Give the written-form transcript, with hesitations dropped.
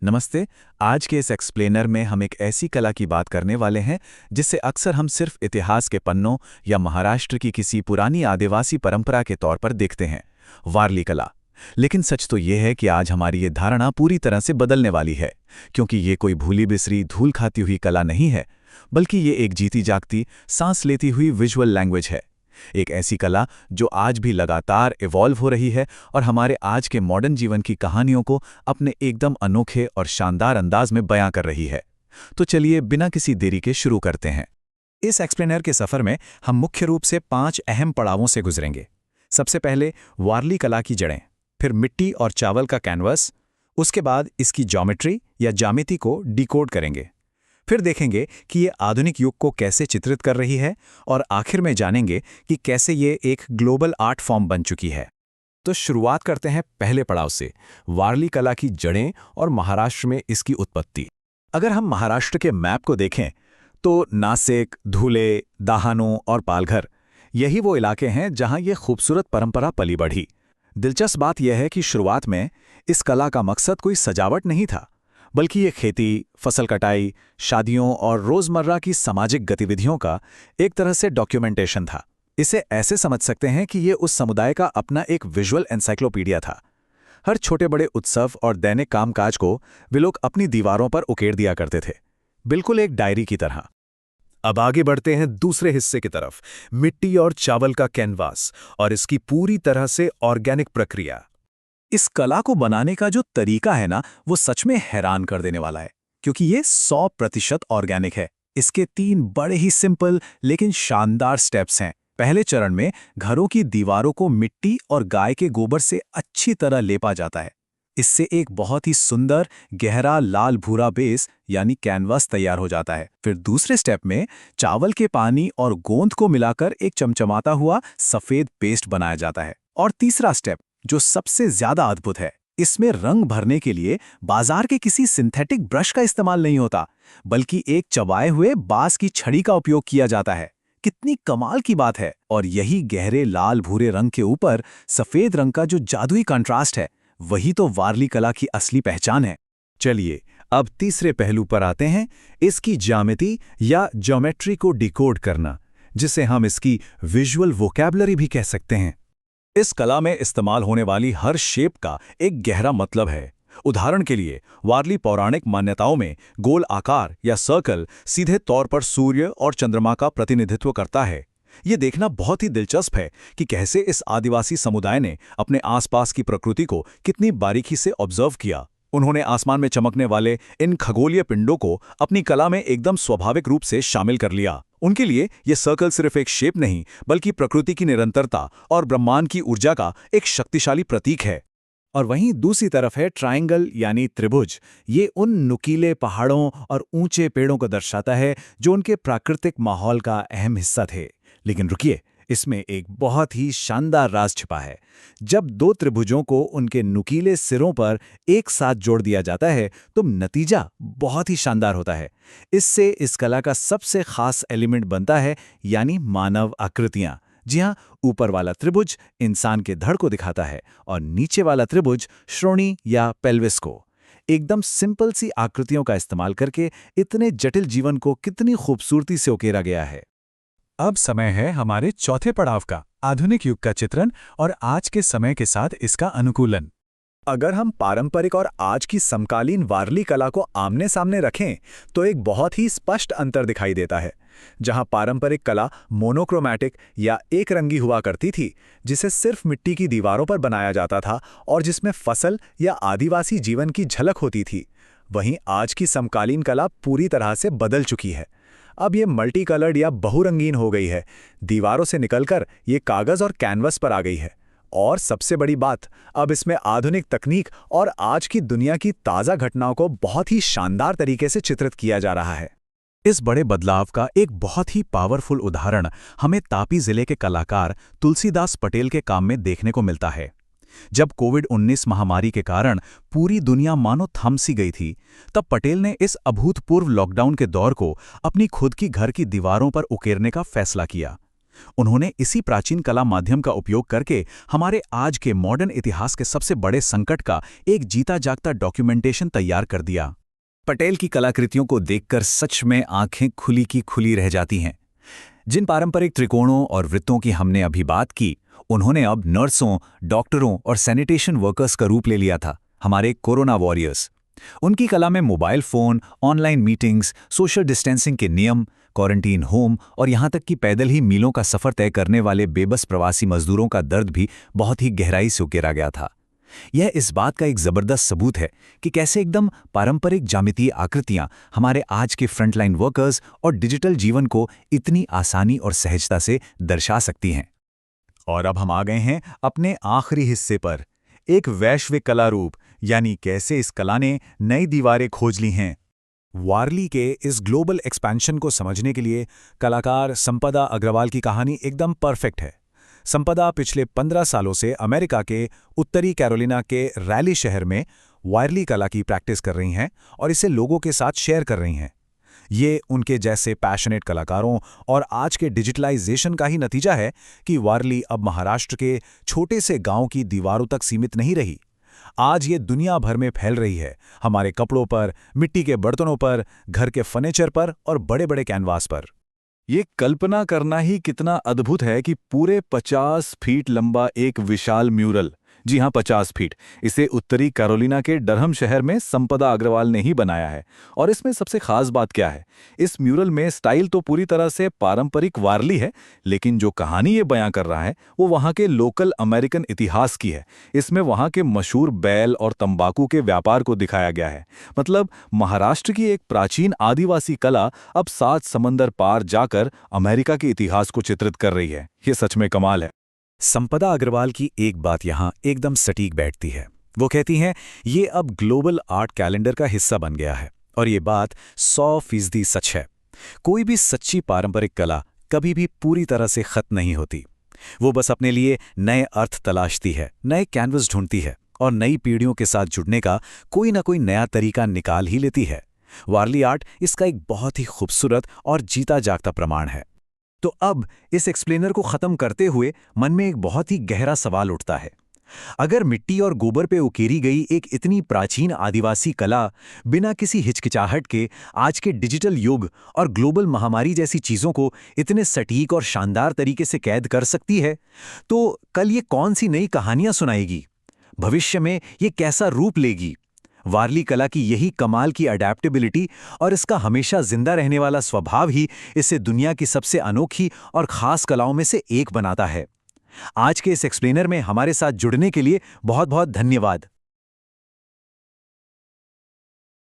नमस्ते। आज के इस एक्सप्लेनर में हम एक ऐसी कला की बात करने वाले हैं जिसे अक्सर हम सिर्फ इतिहास के पन्नों या महाराष्ट्र की किसी पुरानी आदिवासी परंपरा के तौर पर देखते हैं, वारली कला। लेकिन सच तो ये है कि आज हमारी ये धारणा पूरी तरह से बदलने वाली है, क्योंकि ये कोई भूली बिसरी धूल खाती हुई कला नहीं है, बल्कि ये एक जीती जागती सांस लेती हुई विजुअल लैंग्वेज है। एक ऐसी कला जो आज भी लगातार इवॉल्व हो रही है और हमारे आज के मॉडर्न जीवन की कहानियों को अपने एकदम अनोखे और शानदार अंदाज में बयां कर रही है। तो चलिए बिना किसी देरी के शुरू करते हैं। इस एक्सप्लेनर के सफ़र में हम मुख्य रूप से 5 अहम पड़ावों से गुजरेंगे। सबसे पहले वारली कला की जड़ें, फिर मिट्टी और चावल का कैनवस, उसके बाद इसकी ज्योमेट्री या ज्यामिति को डिकोड करेंगे। फिर देखेंगे कि ये आधुनिक युग को कैसे चित्रित कर रही है और आखिर में जानेंगे कि कैसे ये एक ग्लोबल आर्ट फॉर्म बन चुकी है। तो शुरुआत करते हैं पहले पड़ाव से, वारली कला की जड़ें और महाराष्ट्र में इसकी उत्पत्ति। अगर हम महाराष्ट्र के मैप को देखें तो नासिक, धुले, दाहानू और पालघर, यही वो इलाके हैं जहां ये खूबसूरत परंपरा पली बढ़ी। दिलचस्प बात यह है कि शुरुआत में इस कला का मकसद कोई सजावट नहीं था, बल्कि ये खेती, फसल कटाई, शादियों और रोजमर्रा की सामाजिक गतिविधियों का एक तरह से डॉक्यूमेंटेशन था। इसे ऐसे समझ सकते हैं कि ये उस समुदाय का अपना एक विजुअल एनसाइक्लोपीडिया था। हर छोटे बड़े उत्सव और दैनिक कामकाज को वे लोग अपनी दीवारों पर उकेर दिया करते थे, बिल्कुल एक डायरी की तरह। अब आगे बढ़ते हैं दूसरे हिस्से की तरफ, मिट्टी और चावल का कैनवास और इसकी पूरी तरह से ऑर्गेनिक प्रक्रिया। इस कला को बनाने का जो तरीका है ना, वो सच में हैरान कर देने वाला है, क्योंकि ये 100% ऑर्गेनिक है। इसके 3 बड़े ही सिंपल लेकिन शानदार स्टेप्स हैं। पहले चरण में घरों की दीवारों को मिट्टी और गाय के गोबर से अच्छी तरह लेपा जाता है। इससे एक बहुत ही सुंदर गहरा लाल भूरा बेस यानी कैनवास तैयार हो जाता है। फिर दूसरे स्टेप में चावल के पानी और गोंद को मिलाकर एक चमचमाता हुआ सफेद पेस्ट बनाया जाता है। और तीसरा स्टेप जो सबसे ज्यादा अद्भुत है, इसमें रंग भरने के लिए बाजार के किसी सिंथेटिक ब्रश का इस्तेमाल नहीं होता, बल्कि एक चबाए हुए बांस की छड़ी का उपयोग किया जाता है। कितनी कमाल की बात है। और यही गहरे लाल भूरे रंग के ऊपर सफेद रंग का जो जादुई कंट्रास्ट है, वही तो वारली कला की असली पहचान है। चलिए अब तीसरे पहलू पर आते हैं, इसकी ज्यामिति या ज्योमेट्री को डिकोड करना, जिसे हम इसकी विजुअल वोकैबुलरी भी कह सकते हैं। इस कला में इस्तेमाल होने वाली हर शेप का एक गहरा मतलब है। उदाहरण के लिए वारली पौराणिक मान्यताओं में गोल आकार या सर्कल सीधे तौर पर सूर्य और चंद्रमा का प्रतिनिधित्व करता है। ये देखना बहुत ही दिलचस्प है कि कैसे इस आदिवासी समुदाय ने अपने आसपास की प्रकृति को कितनी बारीकी से ऑब्जर्व किया। उन्होंने आसमान में चमकने वाले इन खगोलीय पिंडों को अपनी कला में एकदम स्वाभाविक रूप से शामिल कर लिया। उनके लिए ये सर्कल सिर्फ एक शेप नहीं, बल्कि प्रकृति की निरंतरता और ब्रह्मांड की ऊर्जा का एक शक्तिशाली प्रतीक है। और वहीं दूसरी तरफ है ट्रायंगल यानी त्रिभुज। ये उन नुकीले पहाड़ों और ऊंचे पेड़ों को दर्शाता है जो उनके प्राकृतिक माहौल का अहम हिस्सा थे। लेकिन रुकिए, इसमें एक बहुत ही शानदार राज छिपा है। जब 2 त्रिभुजों को उनके नुकीले सिरों पर एक साथ जोड़ दिया जाता है तो नतीजा बहुत ही शानदार होता है। इससे इस कला का सबसे खास एलिमेंट बनता है, यानी मानव आकृतियां। जी हाँ, ऊपर वाला त्रिभुज इंसान के धड़ को दिखाता है और नीचे वाला त्रिभुज श्रोणी या पेल्विस को। एकदम सिंपल सी आकृतियों का इस्तेमाल करके इतने जटिल जीवन को कितनी खूबसूरती से उकेरा गया है। अब समय है हमारे चौथे पड़ाव का, आधुनिक युग का चित्रण और आज के समय के साथ इसका अनुकूलन। अगर हम पारंपरिक और आज की समकालीन वारली कला को आमने सामने रखें तो एक बहुत ही स्पष्ट अंतर दिखाई देता है। जहां पारंपरिक कला मोनोक्रोमैटिक या एक रंगी हुआ करती थी, जिसे सिर्फ मिट्टी की दीवारों पर बनाया जाता था और जिसमें फसल या आदिवासी जीवन की झलक होती थी, वहीं आज की समकालीन कला पूरी तरह से बदल चुकी है। अब ये मल्टी कलर्ड या बहुरंगीन हो गई है, दीवारों से निकलकर ये कागज और कैनवस पर आ गई है। और सबसे बड़ी बात, अब इसमें आधुनिक तकनीक और आज की दुनिया की ताज़ा घटनाओं को बहुत ही शानदार तरीके से चित्रित किया जा रहा है। इस बड़े बदलाव का एक बहुत ही पावरफुल उदाहरण हमें तापी जिले के कलाकार तुलसीदास पटेल के काम में देखने को मिलता है। जब कोविड-19 महामारी के कारण पूरी दुनिया मानो थम सी गई थी, तब पटेल ने इस अभूतपूर्व लॉकडाउन के दौर को अपनी खुद की घर की दीवारों पर उकेरने का फैसला किया। उन्होंने इसी प्राचीन कला माध्यम का उपयोग करके हमारे आज के मॉडर्न इतिहास के सबसे बड़े संकट का एक जीता जागता डॉक्यूमेंटेशन तैयार कर दिया। पटेल की कलाकृतियों को देखकर सच में आंखें खुली की खुली रह जाती हैं। जिन पारंपरिक त्रिकोणों और वृत्तों की हमने अभी बात की, उन्होंने अब नर्सों, डॉक्टरों और सैनिटेशन वर्कर्स का रूप ले लिया था, हमारे कोरोना वॉरियर्स। उनकी कला में mobile phone, online meetings, social distancing के नियम, क्वारंटीन होम और यहाँ तक कि पैदल ही मीलों का सफर तय करने वाले बेबस प्रवासी मजदूरों का दर्द भी बहुत ही गहराई से उकेरा गया था। यह इस बात का एक जबरदस्त सबूत है कि कैसे एकदम पारंपरिक ज्यामितीय आकृतियां हमारे आज के फ्रंटलाइन वर्कर्स और डिजिटल जीवन को इतनी आसानी और सहजता से दर्शा सकती हैं। और अब हम आ गए हैं अपने आखिरी हिस्से पर, एक वैश्विक कला रूप, यानी कैसे इस कला ने नई दीवारें खोज ली हैं। वारली के इस ग्लोबल एक्सपेंशन को समझने के लिए कलाकार संपदा अग्रवाल की कहानी एकदम परफेक्ट है। संपदा पिछले 15 सालों से अमेरिका के उत्तरी कैरोलिना के रैली शहर में वारली कला की प्रैक्टिस कर रही हैं और इसे लोगों के साथ शेयर कर रही हैं। ये उनके जैसे पैशनेट कलाकारों और आज के डिजिटलाइजेशन का ही नतीजा है कि वारली अब महाराष्ट्र के छोटे से गांव की दीवारों तक सीमित नहीं रही। आज ये दुनिया भर में फैल रही है, हमारे कपड़ों पर, मिट्टी के बर्तनों पर, घर के फर्नीचर पर और बड़े-बड़े कैनवास पर। ये कल्पना करना ही कितना अद्भुत है कि पूरे 50 फीट लंबा एक विशाल म्यूरल, जी हाँ 50 फीट, इसे उत्तरी कैरोलिना के डरहम शहर में संपदा अग्रवाल ने ही बनाया है। और इसमें सबसे खास बात क्या है, इस म्यूरल में स्टाइल तो पूरी तरह से पारंपरिक वारली है, लेकिन जो कहानी ये बयां कर रहा है वो वहाँ के लोकल अमेरिकन इतिहास की है। इसमें वहाँ के मशहूर बैल और तंबाकू के व्यापार को दिखाया गया है। मतलब महाराष्ट्र की एक प्राचीन आदिवासी कला अब 7 समंदर पार जाकर अमेरिका के इतिहास को चित्रित कर रही है। ये सच में कमाल है। संपदा अग्रवाल की एक बात यहाँ एकदम सटीक बैठती है। वो कहती हैं, ये अब ग्लोबल आर्ट कैलेंडर का हिस्सा बन गया है और ये बात 100% सच है। कोई भी सच्ची पारंपरिक कला कभी भी पूरी तरह से खत्म नहीं होती। वो बस अपने लिए नए अर्थ तलाशती है, नए कैनवस ढूंढती है और नई पीढ़ियों के साथ जुड़ने का कोई ना कोई नया तरीका निकाल ही लेती है। वारली आर्ट इसका एक बहुत ही खूबसूरत और जीता जागता प्रमाण है। तो अब इस एक्सप्लेनर को खत्म करते हुए मन में एक बहुत ही गहरा सवाल उठता है। अगर मिट्टी और गोबर पे उकेरी गई एक इतनी प्राचीन आदिवासी कला बिना किसी हिचकिचाहट के आज के डिजिटल युग और ग्लोबल महामारी जैसी चीजों को इतने सटीक और शानदार तरीके से कैद कर सकती है, तो कल ये कौन सी नई कहानियां सुनाएगी? भविष्य में ये कैसा रूप लेगी? वारली कला की यही कमाल की अडैप्टेबिलिटी और इसका हमेशा जिंदा रहने वाला स्वभाव ही इसे दुनिया की सबसे अनोखी और खास कलाओं में से एक बनाता है। आज के इस एक्सप्लेनर में हमारे साथ जुड़ने के लिए बहुत बहुत धन्यवाद।